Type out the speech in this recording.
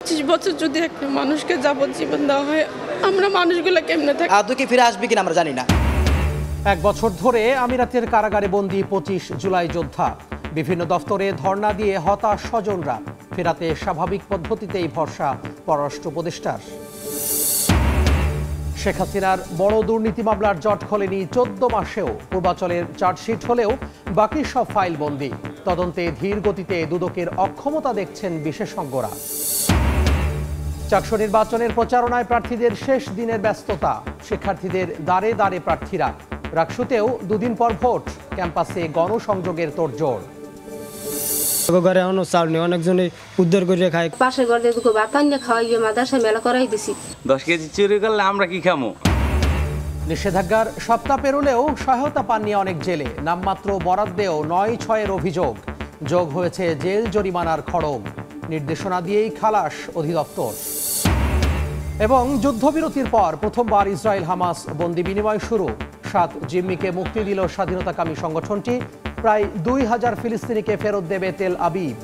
25 বছর যদি একটা মানুষকে যাবজ্জীবন দেওয়া হয়, আমরা মানুষগুলো কেমনে থাকি? আদৌ কি ফিরে আসবে কিনা আমরা জানি না। 1 বছর ধরে আমিরাতের কারাগারে বন্দী 25 জুলাই যোদ্ধা। বিভিন্ন দফতরে ধর্ণা দিয়ে হতাশ স্বজনরা। ফেরাতে স্বাভাবিক পদ্ধতিতেই ভরসা পররাষ্ট্র উপদেষ্টার। শেখ হাসিনার বড় দুর্নীতি মামলার জট খোলেনি 14 মাসেও। পূর্বাচলের চার্জশিট হলেও বাকি সব ফাইল বন্দী। তদন্তে ধীর গতিতে দুদকের অক্ষমতা দেখছেন বিশেষজ্ঞরা। চাকসু নির্বাচনের প্রচারণায় প্রার্থীদের শেষ দিনের ব্যস্ততা। শিক্ষার্থীদের দাঁড়ে দাঁড়ে প্রার্থীরা। রাকসুতেও 2 দিন পর ভোট। ক্যাম্পাসে গণসংযোগের তোড়জোড়। ঘরে এখনো চাল নেই, অনেকজনে উদ্ধার করে খায়। পাশে ঘরে দুটো বাতান খাওয়াইয়ে মাদ্রাসা মেলা করাই দিছি। 10 কেজি চুরি করলে আমরা কি খামো? নিষেধাজ্ঞার সপ্তাহ পেরোলেও সহায়তা পাননি অনেক জেলে। নামমাত্র বরাদ্দেও 9/6-এর অভিযোগ। যোগ হয়েছে জেল জরিমানার খড়গ। নির্দেশনা দিয়েই খালাস অধিদপ্তর। এবং যুদ্ধবিরতির পর প্রথমবার ইসরায়েল হামাস বন্দি বিনিময় শুরু। 7 জিম্মিকে মুক্তি দিল স্বাধীনতাকামী সংগঠনটি। প্রায় 2000 ফিলিস্তিনিকে ফেরত দেবে তেল আবিব।